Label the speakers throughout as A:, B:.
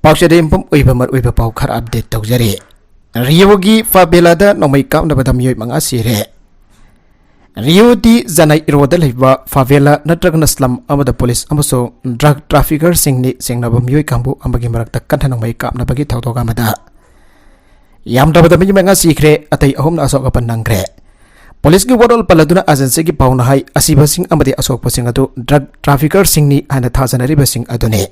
A: पाउचेदे इंपम उइबमर उइब पाउ खर अपडेट तौजरे रियोगी फाबेलादा नोमै कामनबदा मियोय मंगा सिरे रियोदी जनाई रोदा लेबा फावेला नत्रगन स्लम अमदा पुलिस अमसो ड्रग ट्रैफिकर सिंगनी सिंगनब मियोय कांबु अमगी मरकता कंठन नोमै कामनबगी थौथोगा मदा यामदबदा मियोय मंगा सिखरे अतै अहम असोगपन नंगरे पुलिस की वोडल पलदुना एजेंसी की पाउन हाई असिबसिंग अमदे असोकपसिंग अदु ड्रग ट्रैफिकर सिंगनी आना थाजनरिबसिंग अदुने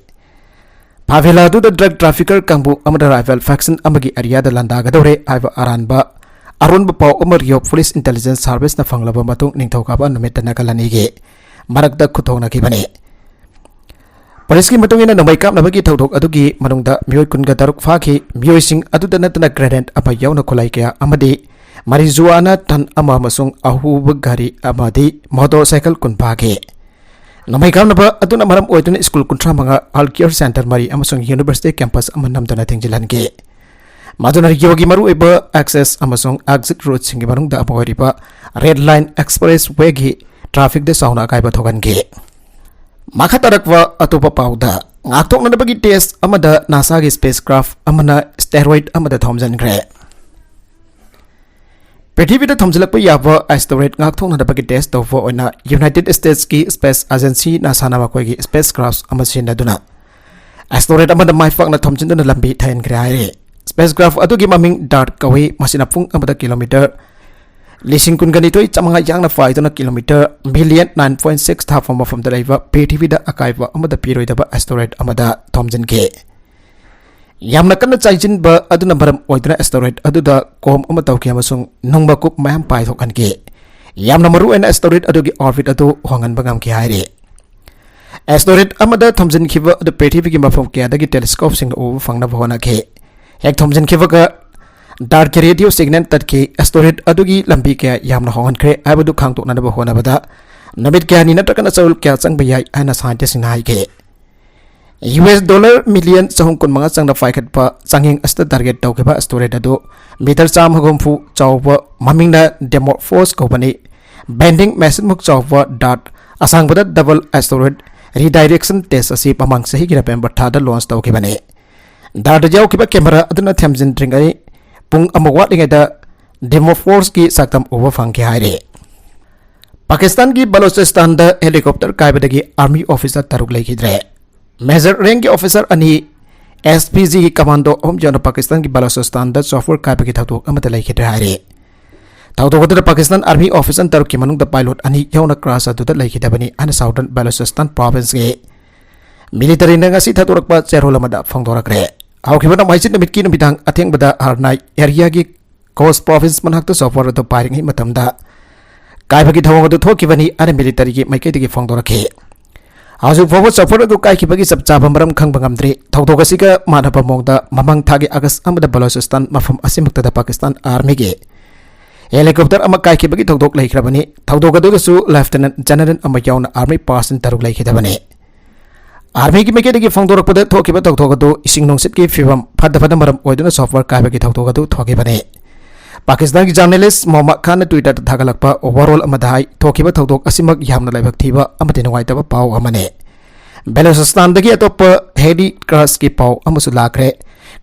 A: फावेला ड्रग ट्रैफिकर कांबू राइफल फैक्शन एरिया लांदागदौरे अरानबा अरुणब पाउ रियो पुलिस इंटेलिजेंस सर्विस फंगलब निथौकाब नुमित नगलनीगे मरक खुथोनखिबने पुलिस की नोमै कापनबगी थौदोक अदुगी मनुंगदा मियोय कुनगा तरुक फाखि मियोयसिंग अदुदा नतना ग्रेनेड अमा यावना खुलाई कया अमदि marijuana tan ama masung ahuba gari amadi motorcycle kun phage nomai kamnaba aduna maram oiduna school kuntra manga health care center mari amasung university campus amanamdana thingjilange maduna yogi maru eba access amasung exit road singi marungda amoiriba red line expressway gi traffic de sauna kaiba thogange makatarakwa atopa pauda ngakthoknabagi test amada nasa gi spacecraft amana asteroid amada thomjan gre पृथ्वी थमजलप याब एस्टोरेट गाथोनबगी test तौफो United states की space agency नासाना मखोगी space craft सिनदुना एस्टोरेट माइफाकना थमजिन लंबी थैनग्रे हाइरे space craft अदुगी ममिंग dart कवे मसिना पुंग kilometre लिसिंग कुनगनितोय चमंगा यांगना फाइदना kilometre million 9.6 थाफम मफम दलाइवा पृथ्वी अकाइबा पीरोइदबा एस्टोरेट थमजिनगे यामना कन्न चाइजिनबा अदुना मरम ओइदना एस्टोरेट अदुदा कोम अमा तौखि अमसुंग नोंबा कुप मयम पाइथोकनगे यामना मरु एना एस्टोरेट अदुगी orbit अदु होंगनबा गामखि हाइरे एस्टोरेट अमदा थमजिनखिबा अदु पृथ्वीगी मफम केयादगी telescope सिंग उब फंगनबा होनाखे हेक थमजिनखिबगा डार्क रेडियो सिग्नल तत्के एस्टोरेट अदुगी लंबी के यामना होंगनख्रे आबदु खांगतोकनबा होनाबदा नमित क्यानि नटकना चौल क्या चंगबा याय आना scientist नाइगे US dollar million sahung kun manga changna faikhat pa changing asta target tawkeba storage ado meter cham hagomfu chawba mamingna demorphos company bending machine muk chawba dot asang bada double storage redirection test asi pamang sahi gira pember thada launch tawkebane data jaw kiba camera aduna thamjin dringai pung amawat ingeda demorphos ki saktam over fangke haire Pakistan ki Balochistan da helicopter kaibadagi army officer taruk lekhidre major rank के officer अनि SPG की commando ओम जन पाकिस्तान की बलोचिस्तान द software कायबगी थातो अमत लेखिद्रे हारे थातो पाकिस्तान आर्मी ऑफिसर तरुक की मनुंग द पायलट अनि यौना क्रास अदुद लेखिदबनी अन साउदर्न बलोचिस्तान प्रोविंस के मिलिटरी नंगसी थातोरकपा चेरोल अमदा फंगदोरकरे हाउखिबना माइसिन नमितकी नमिदांग अथेंगबदा हारनाई एरिया की कोस्ट प्रोविंस मनहक्तो सॉफ्टवेयर द पायरिंग मतमदा कायबगी थवंग द थोकिबनी अन मिलिटरी की माइकेदगी फंगदोरखे Hazu forward suffer to Kaiki Bagi Sabamaram Kangamdri, Tautogasika, Manapamongda, Mamang Tagi Agas Amada Balochistan, Mafam Asimukta the Pakistan Army Gay. Helicopter Amakaiki Bagi Tautok Lake Rabani, Tautogadusu, Lieutenant General Amayon Army Parson Taruk Lake Dabane. Army Makegi Fondorapada Tokiba Togado, Singnon Sitki Fivam, Padavadamaram, Odina software Kaibaki Togado, Tokibane. Pakistan journalist Mohammad Khan Twitter Tagalakpa overall Amadai Tokiba Togdok Asimak Yamna Labaktiva Amadina White Pau Amane Balochistan the gate of Hedi Kraski Pau Amusulakre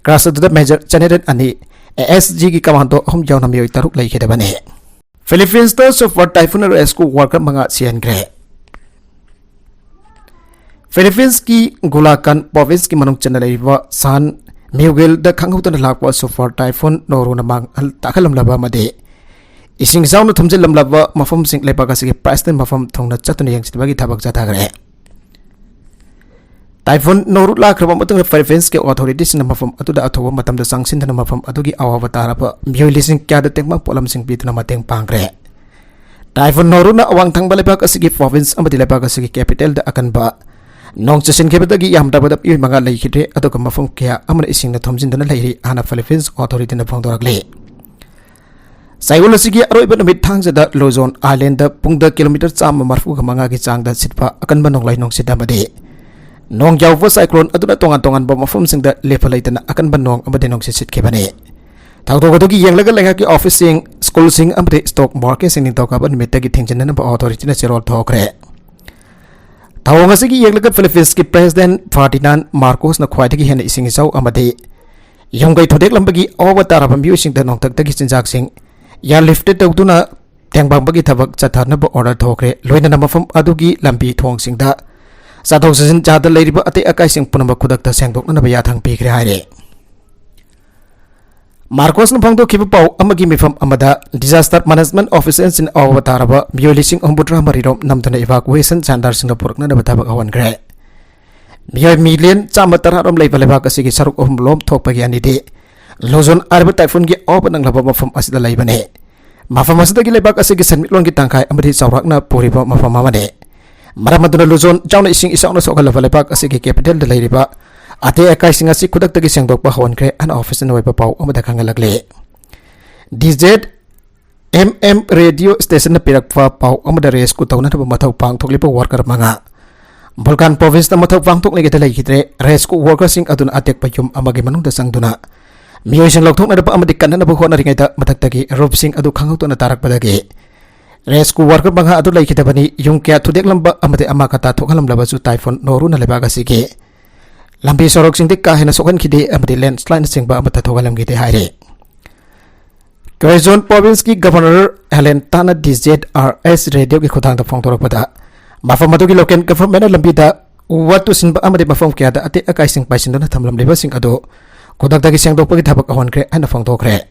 A: Kras to the Major General Ani ASG Commando Home Jonamio Taruk Lake Hebane Philippines does of what Typhoon Rescue Worker Manga Sian Gre Philippines ki Gulakan Province ki Manung Channel San Miguel the Kangutan Lakwa so for Typhoon Noruna Mang Takalam Lava Made. Ising sound of Tumzilam Lava, Mafum Sink Lepagasi, Preston Mafum Tong Chatun Yang Sibagi Tabak Zatagre. Typhoon Norula Kramatum Philippines authorities in the Mafum Atuda Atowa Matam the Sanction and Mafum Adugi Avatarapa, Mulising Kada Tekma Polam Sing Bitnamating Pangre. Typhoon Noruna Awang Tang Balapakasiki province and the Lepagasi capital the Akanba. Nong Chasin Kebadagi Yamdabada Yamaga Lakidre, Adokama Kia, Amana Ising the Tomzin the Lady, Anna Philippines authority in the Pondoragle. Saigolosiki Aroiban with Tangs at the Luzon Island, the Pungda kilometers Sam Marfuka Mangaki Sang that Sitpa, Akanbanong Lai Nong Sitamade. Nong Java cyclone Aduna Tongan Bomb from Sing the Lepalate Akanbanong Abadenong Sit Kebane. Tautogogi Yangaga Laki officing, school sing Amade stock markets in Tokaban Metagi Tinjan and authority natural talk. Thawang asigi yeglaka Philippines ki President Ferdinand Marcos na khwaidagi hena ising isau amadi yonggai thodek lambagi awatara bambiu sing da nongtak tagi chinjak sing ya lifted tawduna tengbang bagi thabak chathana ba order thokre loina na mafam adugi lambi thong sing da sathok sajin chada leiriba ate akai sing punamba khudak ta sengdok na ba ya thang pikre haire Marcos na phangdo kiba pau amagi mifam amada disaster management officers in awatara ba miolising ombutra marirom namtana evacuation chandar singapore na ba thabak awan gre Miyai million chamatara rom lei baleba kasigi saruk lom thok pagi ani de lozon arba typhoon gi op nang laba mafam asida lei bane mafam asida gi leba kasigi sanmit lon gi tangkai amadi chawrak na puriba mafam amane maramaduna lozon chawna ising isang na sokal baleba kasigi capital de leiriba ate akai singa si kudak tagi sengdok pa hon kre an office no pa pau amada kangalagle DZ MM radio station na pirak pa pau amada res ku tawna ba mathau pang thoklipa worker manga Volcan province na mathau pangtok ni gitalai kitre rescue workers sing adun atek payum amagi manung da sangduna miyo sing lokthok na pa amadi kanna ba khona ringai da mathak tagi rope sing adu khangau to na tarak badagi rescue worker bangha adu lai kitabani yung kya thudek lamba amade amakata thokhalam laba su typhoon noru na leba ga sike lambi sorok sing dik ka hena sokan khide amade landslide sing ba amata thogalam gite haire Quezon province ki governor Helen Tana DZRS radio ki khotang da phongtorok pada mafam adu ki local government lambi da watu sin ba amade mafam kya da ate akai sing paisin na thamlam leba sing ado kodak da ki seng dok pagi thabak ahon kre ana phong tokre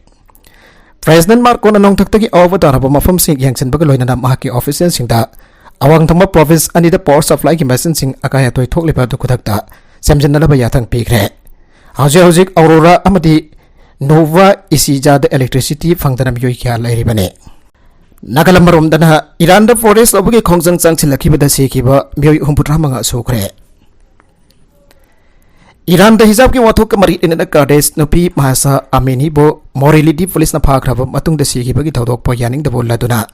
A: President Marcos na nong thak tagi awatara ba mafam sing yangchen ba loina na ma ki official sing da awang thama province ani da power supply ki machine sing akai atoi thok leba du kodak da semjen na ba yathang pikre hauzik aurora amadi nova isija da electricity phangdana myoi kya lairi bane Nagalambarom dana Iran da forest obagi khongjang changchilaki bada sekiba myoi humputra manga sokre Iran da hijab ki wathok mari inna Kurdish nupi mahasa Amini bo morality police na phakraba matung da sekiba gi thodok po yaning da bolla duna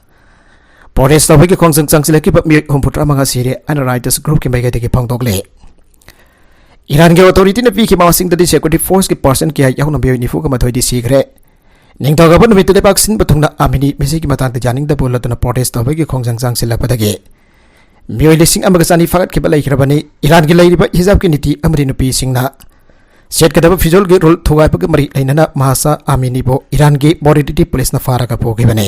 A: forest obagi khongjang changchilaki ba myoi humputra manga sire and writers group ki mega de ki phangdokle Iran ge authority na pi ki mawasing da security force ki person ki yauna myoi nifu ka mathoi di sigre Ningthoga ban mitu lepak sin bathungna amini misi ki matang ta janing da bolatuna protest tobai ki khongjang jang silapatagi mioi lising amaga sani fagat ki balai khirabani Iran ki lairiba hijab ki niti amri nupi singna set kadaba fizol ge rule thugai pag mari lainana mahasa amini bo Iran ki morality police na fara ka pogi bane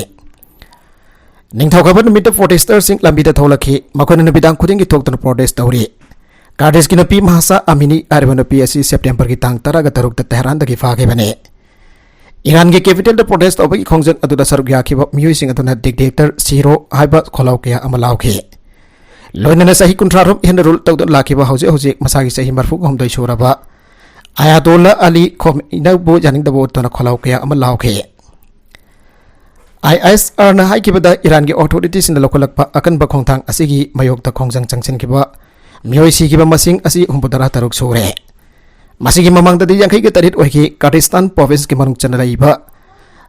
A: Ningthoga ban mitu protesters sing lambi da tholaki makona nubidang khuding ki thoktuna protest tawri Kurdish ki nupi mahasa amini arba nupi asi September ki tang 13 ga taruk ta Tehran da ki faage bane Iran ke capital da protest obagi khongjang aduda saruk yakhiba mioi sing aduna dictator Siro haiba kholau kya amalau khe loinana sahi kuntrarom henrul tawda lakhiba hoje masagi sahi marfu homdoi suraba Ayatollah Ali Khamenei bo janing da bo tona kholau kya amalau khe ISR na haikibada Iran ge authorities in the local pa akan ba khongthang asigi mayok ta khongjang changchen kiba mioi si kiba masing asi humpudara taruk sure Masigi mamang tadi yang kai tarit oiki Kurdistan province ki manung chana laiba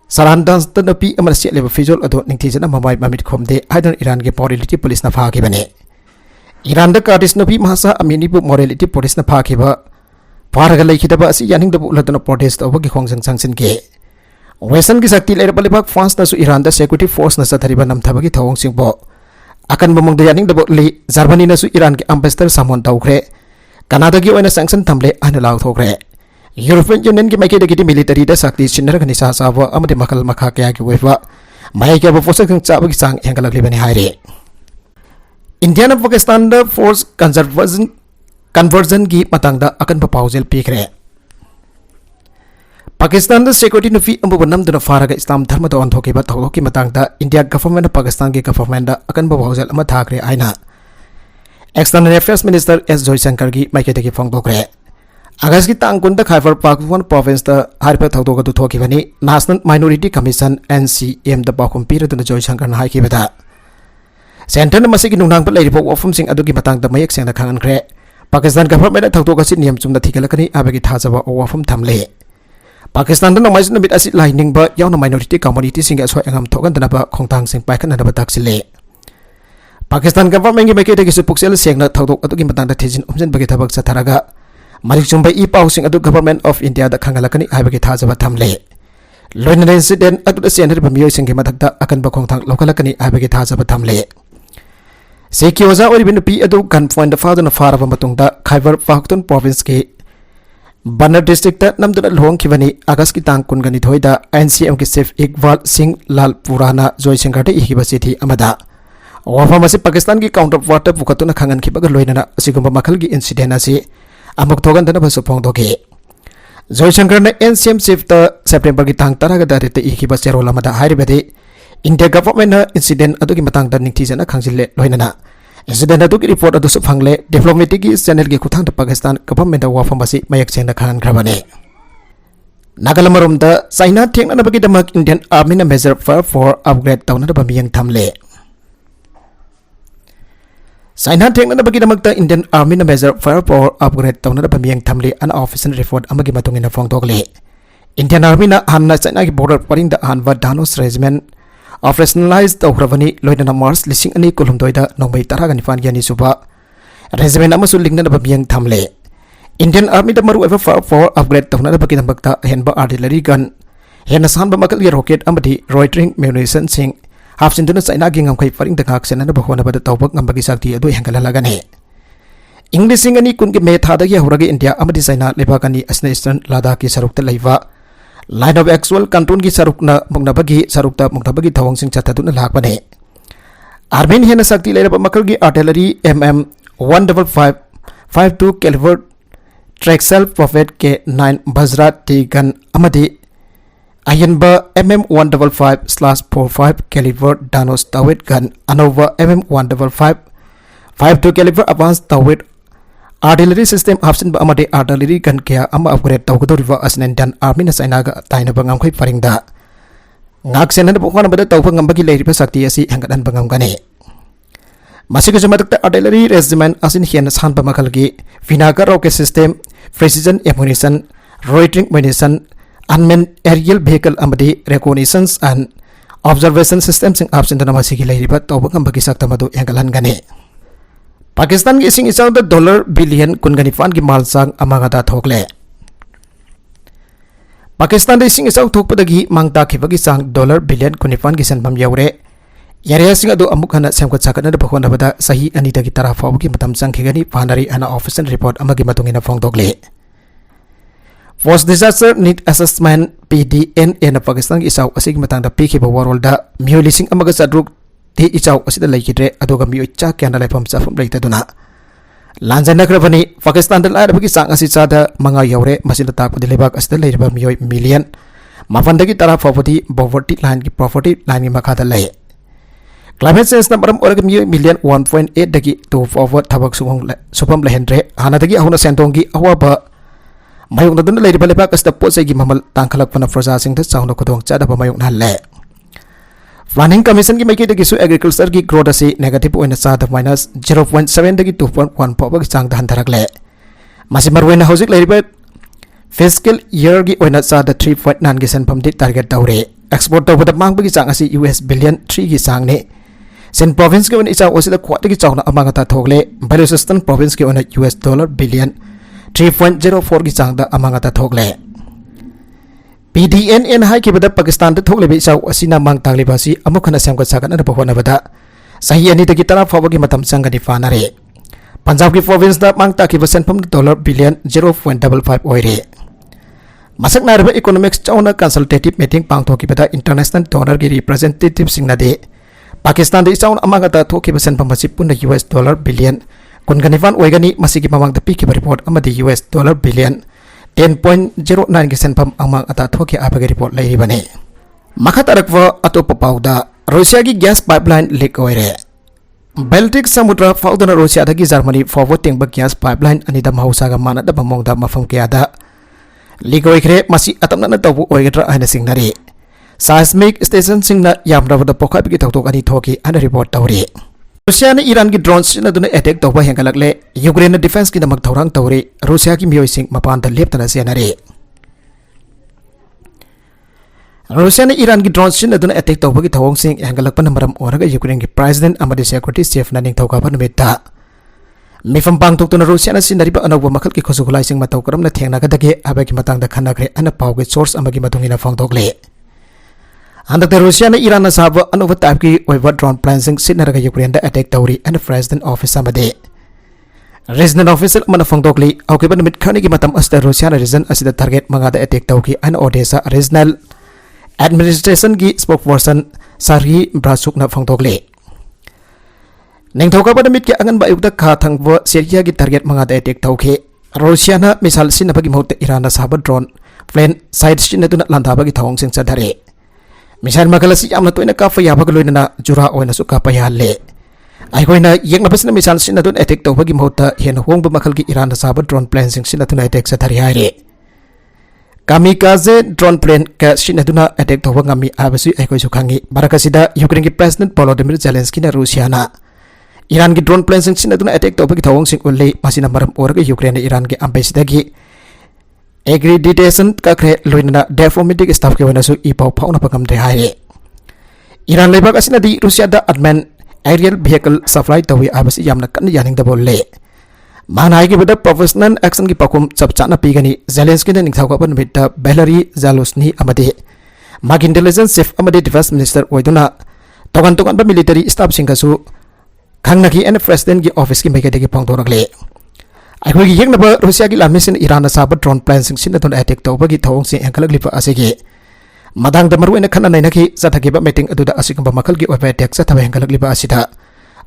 A: Sarandan tanapi amarsi leba fizol ado ningthi jana mamai mamit khomde aidan Iran ge morality police na pha ki bane Iran da Kurdistan napi mahasa amini bu morality police na pha ki ba paraga lai khitaba asi yaning da bulatana protest obagi khongjang changsin ke Western ki sakti lera balibak France na su Iran da security force na sathariba namthabagi thawong singbo akan mamang da yaning da li Germany na su Iran ki ambassador samon tawkhre Canada ki oina sanction thamle ana law thokre European Union ki maike de military da sakti chinra khani sa sawa amade makal makha kya ki wewa mai ka fosa khang cha bagi sang hengalak libani haire India na Pakistan da force conversion ki matang da akan pa pausel pikre Pakistan da security nufi ambu banam da faraga Islam dharma da onthoki ba thoki matang da India government Pakistan ki government da akan pa pausel ama thakre aina External Affairs Minister S. Joysankar ki maike de ki phongdokre Agas ki tang kun da Khyber Pakhtunkhwa province da harpa thawdo ga du thoki bani National Minority Commission NCM da bakhum pira da Joysankar na haiki bada Center na masigi nungnang pa lairibo ofum sing adu ki matang da mayek seng da khangan kre Pakistan government da thawdo ga si niyam chum da thikalakani abagi thajaba ofum thamle Pakistan da nomais na bit asit lining ba yauna minority community sing ga so engam thogan da ba khongtang sing paikan na ba taksile Pakistan government ki maike de ki puksel sengna thawdok adu ki matang da thejin umjen bagi thabak chatharaga marik chumba I pau sing adu government of India da khangalakani aibagi thajaba thamle loina incident adu da sener ba mioi sing ki mathak da akan ba khongthang lokalakani aibagi thajaba thamle Seki oza oribin pi adu gunpoint faaduna faraba matungda Khyber Pakhtunkhwa province ki Banner district namduna lhong khibani August ki tang kungani thoida NCM ki chief Iqbal Singh Lal Purana Joy Shankar te ihiba chithi amada wafam asi Pakistan ki counter water pukatuna khangan khibaga loinana asigumba makhal ki incident asi amuk thogan dana basu phongdoke Joy Shankar na NCM chief ta September ki tang taraga da te ihiba cherol amada hairibadi India government na incident adu ki matang da ningthi jana khangjille loinana incident adu ki report adu suphangle diplomatic channel ki kuthang da Pakistan government da wafam asi mayak chengna khan grabane Nagalamurum da China thengna na bagi damak Indian army na measure for upgrade tawna da bamiyang thamle China thengna na bagi damak da Indian army na measure for upgrade tawna da bamiyang thamle an official report amagi matungina phongdokle Indian army na hanna China ki border paring da hanwa Dhanush regiment operationalized tawhrabani loinana Mars lising ani kulumdoida nombai taraga nifan yani suba regiment amasu lingna na bamiyang thamle Indian army da maru ever for upgrade tawna da bagi damak da henba artillery gun hena sanba makal ge rocket amadi loitering munition sing half sintuna China gi ngamkai faring da ngak sena na bahona bada tawbak ngambagi sakti adu hengalalagan he English sing ani kun ge me thada gi horagi India amadi China lebakani asna eastern Ladakh ki saruk ta leiwa line of actual control ki saruk na mugnabagi sarukta mugnabagi thawang sing chataduna lakbane armin hena sakti leiraba makal gi artillery mm 155 52 caliber Traxel Prophet K9 Bajra T gun amadi Ayanba mm 155/45 caliber Dhanush Tawit gun Anova mm 155 52 caliber advanced Tawit artillery system option ba amade artillery gun kya ama upgrade tawgudoriwa asnen dan army na China ga taina bangam khoi faringda ngak sena bo khona bada tawfa ngambagi leiriba sakti asi hangadan bangam gane masika jamadak artillery regiment asin hian san ba makal gi Vinaga rocket system precision ammunition loitering munition unmanned aerial vehicle amadi reconnaissance and observation systems sing option dana masigi leiriba tawba ngambagi sakta madu hangalan gane Pakistan ki ising isaw da $1 billion kunganifan ki malsang amagada thokle Pakistan da ising isaw thokpadagi mangta khibagi sang $1 billion kunifan ki sanbam yaure yare sing adu amuk hana semkot sakana da phona bada sahi ani da ki tara faw ki matam sang khigani phanari ana official report amagi matungina phongdokle Post disaster need assessment PDN na Pakistan ki isaw asig matang da pikhiba warol da miyulising amaga sadruk Ti ichaw asida laikidre adoga miyo cha kyana laifam chafam laita duna lanjana krabani Pakistan dal arabagi sang asi chada manga yaure masina tak padi lebak asida lairiba miyo million mafandagi tara property poverty line ki property line ki makha da lai climate change na maram orag miyo million 1.8 dagi to forward thabak supam lahendre hanadagi ahuna sentong gi awaba mayung na duna lairiba lebak asida posai gi mamal tangkhalak pana fraja sing da chawna kodong chada ba mayung na le Planning Commission ki maiki dagi su agriculture ki growth asi negative oina sa da minus 0.7 dagi 2.1 pawba ki chang da handarakle masimar wena hojik leiriba fiscal year ki oina sa da 3.9 ki sanpam di target daure export da bada mang bagi chang asi US billion 3 ki sang ne Sen province ki oina isa osi da kwat ki chawna amanga ta thogle Balochistan province ki oina US dollar billion 3.04 ki chang da amanga ta thogle PDN hai ki bada Pakistan da thogle bi chaw asina mang tangli basi amukhana samka sakan na bahona bada sahi ani da ki tara fawagi matam sangani fanare Punjab ki province da mang ta ki basen pam dollar billion 0.55 oire masak na reba economics chawna consultative meeting pang thoki bada international donor ki representative singna de Pakistan da chawn amanga ta thoki basen pam basi punna US dollar billion kunganifan oigani masigi mamang da pi ki report amadi US dollar billion 10.09 ki senpam amang ata thoki apagi report lai bane makatarakwa atopa pauda Russia ki gas pipeline leak oire Baltic samudra faudana Russia da ki Germany forwarding ba gas pipeline ani da mahausa ga mana da bamong da mafam kya da leak oikre masi atamna na tawu oigadra ana singnari seismic station singna yamra da pokha bi thoktok ani thoki ana report tawri Russia ne Iran ki drones na duna attack tawba hengalakle Ukraine defense ki damak thorang tawri Russia ki miyoi sing mapan da leptana senare Russia ne Iran ki drones na duna attack tawba ki thawong sing hengalakpa namaram oraga Ukraine ki president amadi security chief na ning thawka ban meta mifam bang tok tuna Russia na sinari ba anawba makal ki khosugulai sing mataw karam na thengna ga dage aba ki matang da khana kre ana paw ki source amagi matungina phang thokle हंदक Russia ने Iran साब अनोब type की drone plane सिनरग Ukraine attack तौरी and president office regional officer फोंदोकली औकेब निमित खरनी की मतम अस्ते रूसिया रीजन असिद टारगेट मंगादा अटैक तौकी एंड ओडेसा रीजनल एडमिनिस्ट्रेशन की स्पोकपर्सन सारी ब्रासुकना फोंदोकली निंगथौकाब निमित के अंगन बायुक्त खा थंगब सीरिया की टारगेट मंगादा अटैक तौकी रूसिया मिसाइल सिनबगी महूत ईरान साब ड्रोन प्लेन साइड सिनदुना लांधाबगी थौंग सिंग चधरे मिसाइल मखल असि यामना तोइना काफ याबग लोइना जुरा ओइनासु काप याले अखोइना येंगनबसना मिसाइल सिनदुन अटैक तौबगी महूत हेन होंग मखल की ईरान साब ड्रोन प्लेन सिंग सिनदुना अटैक चधरे हाइरे कामिकाजे ड्रोन प्लेन का सिनदुना अटैक तौब ngami abasi अखोइसु खांगी बारकसिदा यूक्रेन की प्रेसिडेंट वोलोदिमिर जेलेंस्की ना रूसियाना ईरान की ड्रोन प्लेन सिंग सिनदुना अटैक तौबगी थौंग सिंग उल्ले मसिना मरम ओरग यूक्रेन ईरान के एम्बेसी की एग्रीडिटेशन कखरे लोइना डिप्लोमेटिक स्टाफ के वनसु इपाउ फाउना पकमदे हाइरे ईरान लेबाक असिनदी रूसिया दा अडमैन एरियल व्हीकल सप्लाई तौई आबसी यामना कन्न यानिंगदा बोले मानाई के बद प्रोफेशनल एक्शन की पकुम सब चाना पीगनी जेलेंस्की ने निथाउका निमित बेलरी जालुस्नी अमदे माग इंटेलिजेंस चीफ अमदे डिफेंस मिनिस्टर ओइदुना तोगन तोगन मिलिटरी स्टाफ सिंगसु खंगनकी एंड प्रेसिडेंट की ऑफिस की मेगेदे की फोंदोरगले अखोई येंगनब रूसिया की लामिसिन ईरान साब ड्रोन प्लान सिंगसिन अटैक तौबगी थौंग से एंखलगलिप असिगे मदांग मरुएन खन्ना नैनकी चथगिब मीटिंग अदुदा असिगंब मखल की ओबे अटैक चथब एंखलगलिप असिदा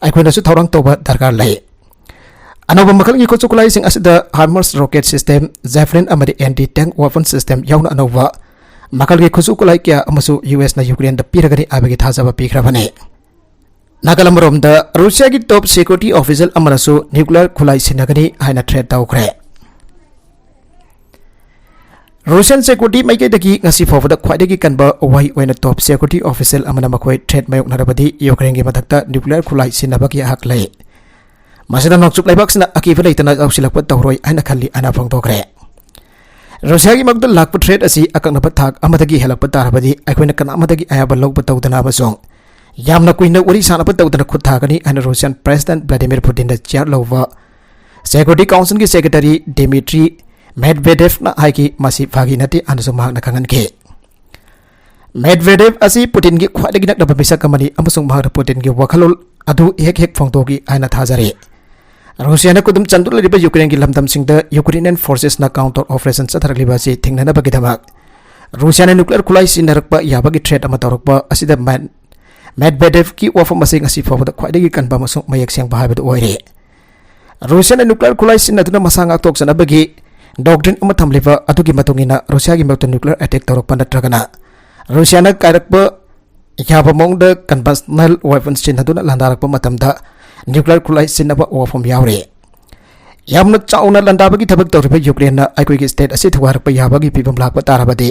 A: अखोइनसु थौरंग तौब दरकार लै अनोब मखल की खुचुकुलाई सिंग असिदा हार्मर्स रॉकेट सिस्टम जेफलिन अमदि एंटी टैंक वेपन सिस्टम याउना अनोब मखल की खुचुकुलाई क्या अमसु यूएस ना यूक्रेन द पिरगनी आबगी थाजब पिखरबने नागालमरोम रूसिया की टॉप सिक्योरिटी ऑफिसर अमरसु न्यूक्लियर खुलाई सिनगनी हाइना थ्रेट तौखरे रूसियन सिक्योरिटी मैकेदगी ngasi फावदा ख्वाइदगी कनब वही ओइना टॉप सिक्योरिटी ऑफिसर अमना मखोय थ्रेट मायोकनरबदी यूक्रेन की मदकता न्यूक्लियर खुलाई सिनबगी हक लै मसिदा नोकचुक लाइबाक्सना अकीब लैतना औसिलक तौरोय हाइना खल्ली अना फोंदोखरे रूसिया की मगद लाख थ्रेट असी अकनब थाक अमदगी हेलक तारबदी अखोइना कनामदगी आयाब लौब तौदना बसों यामना कुइना वरी सानब तौदना खुद थागनी and Russian president Vladimir Putin द चेयर लौब सिक्योरिटी काउंसिल की सेक्रेटरी डिमिट्री मेडवेडेव ना हाइकी मसी फागी नति अनसु मागना खंगनके मेडवेडेव असी पुतिन की ख्वाइदगी नकदब मिसक अमनी अमसुंग मागना पुतिन की वखलोल अदु हेक हेक फोंदोगी आइना थाजरे रूसिया ने कुदुम चंदुल लिबा यूक्रेन की लमदम सिंग द यूक्रेनियन फोर्सेस ना काउंटर ऑपरेशन चथरलिबा से थिंगना बगिदमक रूसिया ने न्यूक्लियर खुलाई सिनरकपा याबगी थ्रेट अमा तौरकपा असिदा मेडवेडेव की वफम फावद ख्वाइदगी कनबा मयेक सेंबा हाइबद ओइरे रूसिया ने न्यूक्लियर खुलाई सिनदुना मसा गाक्तोकसनबगी डॉक्ट्रिन अमा थमलिबा अदुगी मतुंगिना रूसिया की मक्तो न्यूक्लियर अटैक तौरकपा नत्रगना रूसिया ने कायरकपा याबा मोंग द कन्वेंशनल वेपन सिनदुना लांदारकपा मतमदा न्यूक्लियर खुलाई सिनबा वफम यावरे यामना चाउना लांदाबगी थबक तौरबा यूक्रेन अखोइगी स्टेट असि थुवारकपा याबगी पिबम लाकपा तारबदे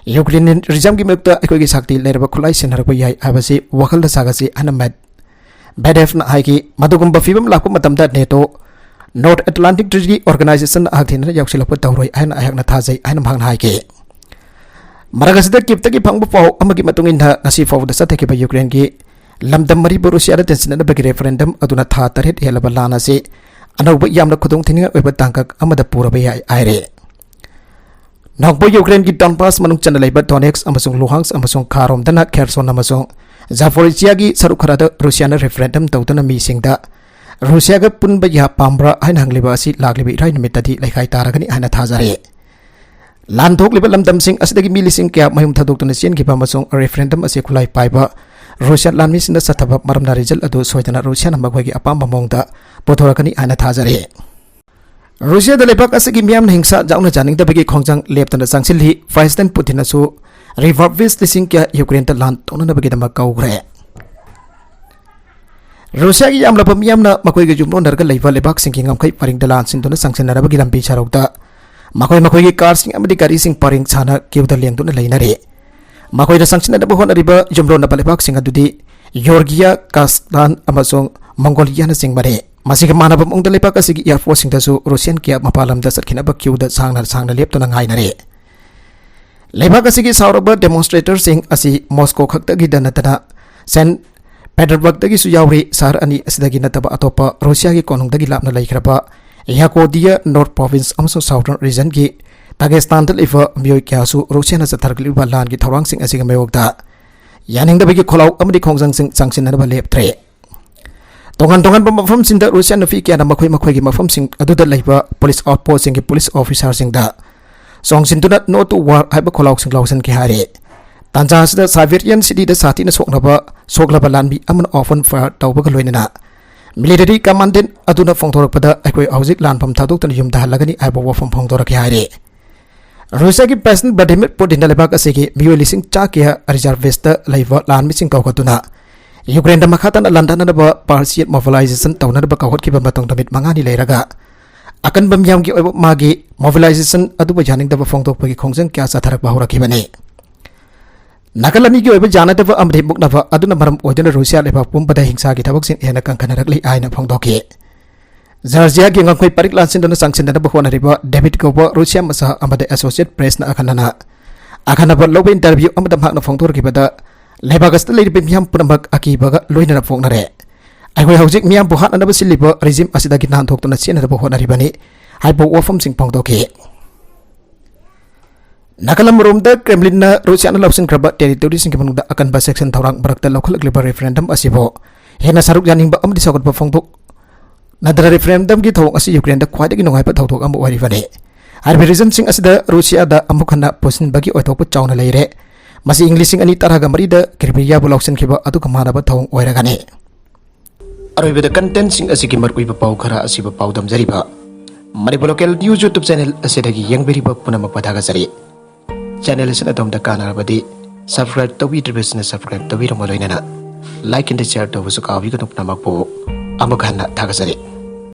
A: यूक्रेन रिजम की मक्ता अखोइगी शक्ति लेरबा खुलाई सिनरबा याय आबसी वखल सागसी अनमेड बेडेफ ना हाइकी मदुगुंबा फिबम लाकपा मतमदा NATO North Atlantic Treaty Organization आगथिन यावसिलपा तौरोय आइना आयकना थाजै आइना भांगना हाइके मरगसदा किप्तगी फंगबा पाव अमगी मतुंगिना ngasi फावदा सथेकिबा यूक्रेन की लमदम मरी रूसिया टेंशन बगी रेफरेंडम अदुना था तरेट हेलबा लाना से अनौब यामना खुदोंग थिनिंग ओइबा तांकक अमदा पुरबा याय आइरे नौबो यूक्रेन की डॉनबास मनुंग चंद लेबा डोनेक्स अमसुंग लुहांस अमसुंग खारोमदना खेरसोन अमसुंग जापोरिजिया की सरुक खरादा रूसिया ने रेफरेंडम तौदना मीसिंगदा रूसिया का पुनबा या पाम्ब्रा हाइन हंगलिबा असि लागलिबा इराय निमित्तदी लेखाय तारगनी हाइना थाजरे लानथोकलिबा लमदम सिंग असदगी मिलिसिंग क्या मयुम थदोक्तना चेनगिबा अमसुंग रेफरेंडम असे खुलाई पाइबा रूसिया लानमिसिंदा सथबा मरमना रिजल्ट अदु सोयदना रूसिया नमगोगी अपाम मोंगदा पोथोरकनी हाइना थाजरे रूसिया लेबाक असगी मियाम हिंसा जाउना जानिंगदबगी खोंजंग लेपतना सांगसिलहि प्रेसिडेंट पुतिनसु रिवर्बिस लिसिंग क्या यूक्रेन त लान तोननबगीदमा कौग्रे रूसिया की यामलबा मियामना मखोइगी जुमनोनरगा लेबा लेबाक सिंगी ngमखै परिंग दलान सिंदुना सांगसिनरबगी लंबी छारोक्ता मखोइगी कार सिंग अमदि गारी सिंग परिंग छाना किउदा लेंगदुना लेनरे मखोइदा सांगसिनरबा होनरिबा जुमरोनबा लेबाक सिंग अदुदि योर्गिया कास्तान अमसोंग मंगोलिया न सिंग मरे मसिग मानब मोंग लेबाक असगी एयरफोर्स सिंगदसु रूसियन क्या मपालमदा सटखिनबा क्यूदा सांगना लेपतुना ngainare लेबाक असगी सावरबा डेमोन्स्ट्रेटर सिंग असि मॉस्को खक्तगी दनतना सेंट पेटरबर्ग यावरी सहर अनी असदगी नतबा अतोपा रूसिया की कोनुंगदगी लापना लेखरबा याकोदिया नॉर्थ प्रोविंस अमसो साउथर्न रीजन की दागेस्तान लिबा मियोय क्यासु रूसिया न चथरगलिबा लान की थौरांग सिंग असिग मयोगदा यानिंगदबगी खोलाव अमदि खोंजंसिंग चांगसिननबा लेपथ्रे तोंगन तोंगन मफमसिंगदा रुसिया नफी क्या मखोई मखोईगी मफमसिंग अदुदा लेबा पुलिस आउटपोस्टिंग पुलिस ऑफिसरसिंगदा सोंगसिनदुना नो टू वर्क हाइबा खोलावसिंग लाउसन के हारे तांजासदा साइबेरियन सिटी दा साथीना सोगलबा लानबी अमन ऑफन फायर तौबगा लोइनना मिलिटरी कमांडेंट अदुना फोंथोरकपदा अखोई हौजिक लानफम थादोक्तन युमदा हलगनी आइबा वफम फोंथोरके हारे रुसिया की प्रेसिडेंट व्लादिमीर पुतिन लेबाक असिगी मियोय लिसिंग चाकिया रिजर्विस्ट लाइव लानमिसिंग कौकतुना यूक्रेन दा मखातन लंदननबा पार्शियल मोबिलाइजेशन तौनरबा कौहतखिबा मतोंग दमित मंगानी लेरगा अकन बमयामगी ओइबा मागी मोबिलाइजेशन अदुबा जानिंगदबा फोंथोकपगी खोंजंग क्या साथरकबा होरखिबने नागालैंड की जानब अमदे मुक्नब अदुना मरम ओइदुना रुसिया लेबाक पुंबदा हिंसा की थबकसिंग हेना कंखनरकली आइना फोंदोके जॉर्जिया की ngakoi parik lansin sangsinda bahonariba David कौबा रुसिया मसा अमदे एसोसिएट प्रेस ना अखनब लोब इंटरव्यू अमदा भागना फोंदोरखिबदा लेबागस्त लेरिबे मियाम पुनमक अकीबगा लोइना फोंगनरे अखोय हौजिक मियाम बुहाननब सिलिबा रिजिम असिदगी नानथोक्तुना सेनरब होनरिबनी हाइबो वफम सिंग फोंदोके नागालैंड रोमदा क्रेमलिन रुसिया लौसिनख्रब टेरिटोरी सिंग मनुदा अकनबा सेक्शन थौरांग बरकता लौखलकलिबा रेफरेंडम असिबो हेना सरुक यानिंगबा अमदि सगतबा फोंदोक नदर रेफरेंडम की थौक असी यूक्रेन दा ख्वाइदगी नुंगाइबा थौथोक अमु ओइरिबने हाइबे रीजन सिंग असिदा रुसिया दा अमुखना पोसिनबगी ओइथोकपा चावना लेरे मसी इंग्लिशिंग अनि तरहगा मरिदा क्रिमिया बु लौसिनखिबा अदुका मानबा थौंग ओइरगाने अरोइबदा कंटेंट सिंग असिगी मरकुइबा पाउ खरा असिबा पाउ दमजरिबा Manipur local news YouTube channel असिदगी यंगबेरिबा पुनमक पथागजरि चैनल असिना तमदा कानारबदी सब्सक्राइब तौबिद्रिबसना सब्सक्राइब तौबिरमलोइना लाइक एंड शेयर तौबसु काविगनु नमकपो अमुक हन्ना थागजरि